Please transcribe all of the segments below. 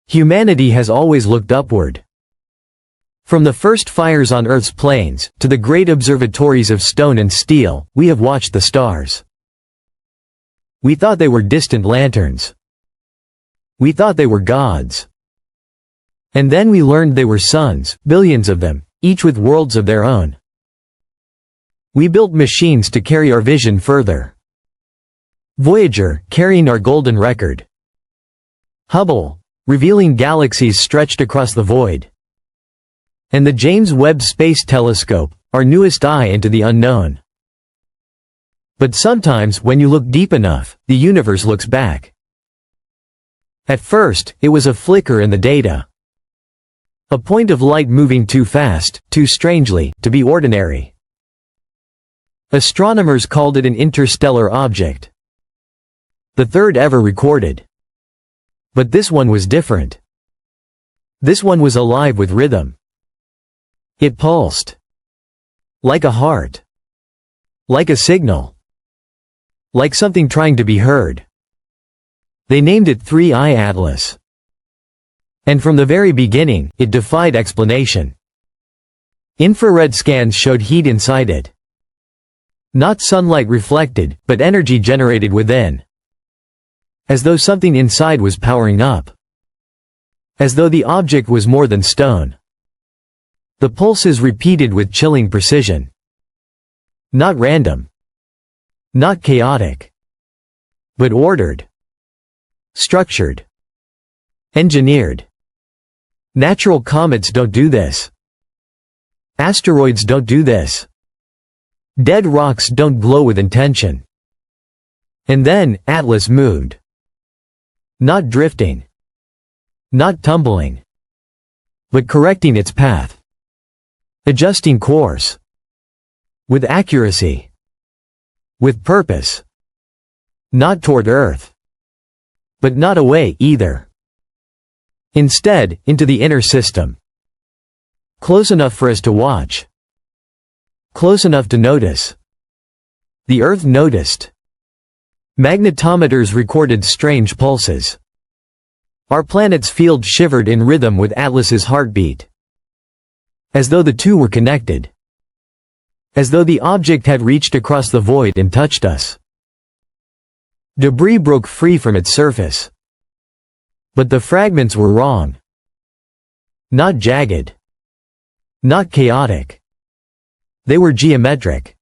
Humanity has always looked upward. From the first fires on Earth's plains, to the great observatories of stone and steel, we have watched the stars. We thought they were distant lanterns. We thought they were gods. And then we learned they were suns, billions of them, each with worlds of their own. We built machines to carry our vision further. Voyager, carrying our golden record. Hubble, revealing galaxies stretched across the void. And the James Webb Space Telescope, our newest eye into the unknown. But sometimes, when you look deep enough, the universe looks back. At first, it was a flicker in the data. A point of light moving too fast, too strangely, to be ordinary. Astronomers called it an interstellar object. The third ever recorded. But this one was different. This one was alive with rhythm. It pulsed. Like a heart. Like a signal. Like something trying to be heard. They named it 3I Atlas. And from the very beginning, it defied explanation. Infrared scans showed heat inside it. Not sunlight reflected, but energy generated within. As though something inside was powering up. As though the object was more than stone. The pulses repeated with chilling precision. Not random. Not chaotic. But ordered. Structured. Engineered. Natural comets don't do this. Asteroids don't do this. Dead rocks don't glow with intention. And then, Atlas moved. Not drifting. Not tumbling. But correcting its path. Adjusting course. With accuracy. With purpose. Not toward Earth. But not away, either. Instead, into the inner system. Close enough for us to watch. Close enough to notice. The Earth noticed. Magnetometers recorded strange pulses. Our planet's field shivered in rhythm with Atlas's heartbeat. As though the two were connected. As though the object had reached across the void and touched us. Debris broke free from its surface. But the fragments were wrong. Not jagged. Not chaotic. They were geometric.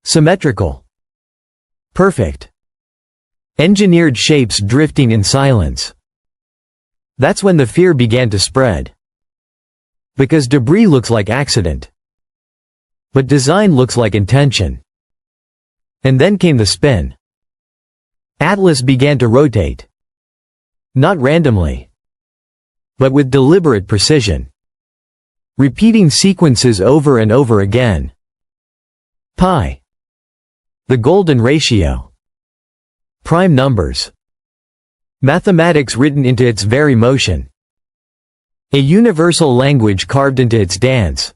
Symmetrical. Perfect. Engineered shapes drifting in silence. That's when the fear began to spread. Because debris looks like accident. But design looks like intention. And then came the spin. Atlas began to rotate. Not randomly. But with deliberate precision. Repeating sequences over and over again. Pi. The golden ratio. Prime numbers. Mathematics written into its very motion. A universal language carved into its dance.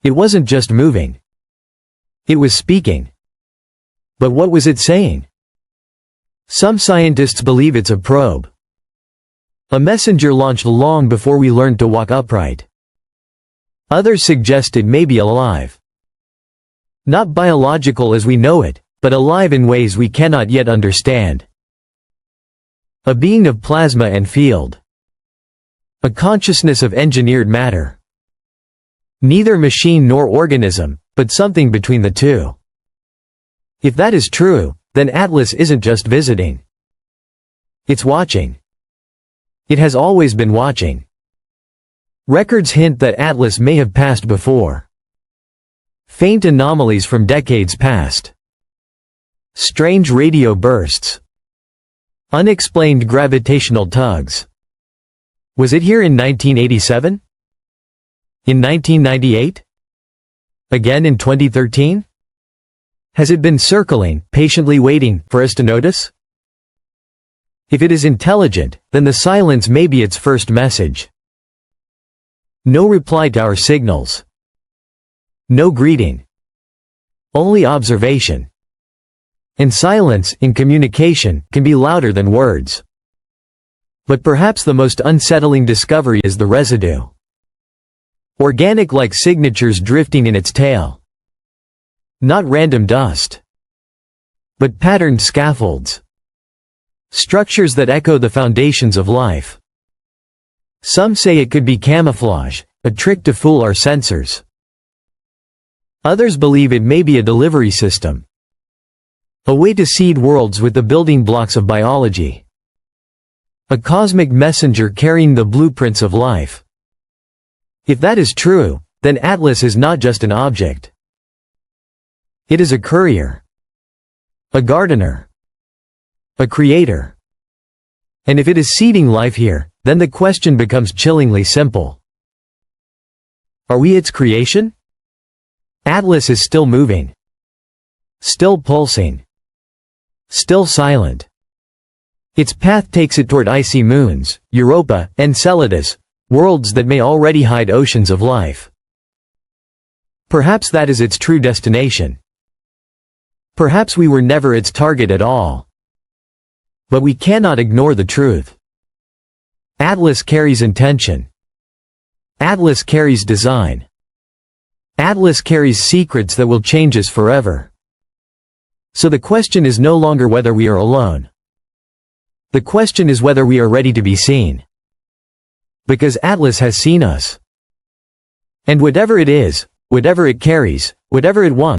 It wasn't just moving. It was speaking. But what was it saying? Some scientists believe it's a probe. A messenger launched long before we learned to walk upright. Others suggest it may be alive. Not biological as we know it, but alive in ways we cannot yet understand. A being of plasma and field. A consciousness of engineered matter. Neither machine nor organism, but something between the two. If that is true, then Atlas isn't just visiting. It's watching. It has always been watching. Records hint that Atlas may have passed before. Faint anomalies from decades past. Strange radio bursts. Unexplained gravitational tugs. Was it here in 1987? In 1998? Again in 2013? Has it been circling, patiently waiting, for us to notice? If it is intelligent, then the silence may be its first message. No reply to our signals. No greeting. Only observation. And silence, in communication, can be louder than words. But perhaps the most unsettling discovery is the residue. Organic like signatures drifting in its tail. Not random dust, but patterned scaffolds. Structures that echo the foundations of life. Some say it could be camouflage, a trick to fool our sensors. Others believe it may be a delivery system. A way to seed worlds with the building blocks of biology. A cosmic messenger carrying the blueprints of life. If that is true, then Atlas is not just an object. It is a courier. A gardener. A creator. And if it is seeding life here, then the question becomes chillingly simple. Are we its creation? Atlas is still moving. Still pulsing. Still silent. Its path takes it toward icy moons, Europa, Enceladus, worlds that may already hide oceans of life. Perhaps that is its true destination. Perhaps we were never its target at all. But we cannot ignore the truth. Atlas carries intention. Atlas carries design. Atlas carries secrets that will change us forever. So the question is no longer whether we are alone. The question is whether we are ready to be seen. Because Atlas has seen us. And whatever it is, whatever it carries, whatever it wants,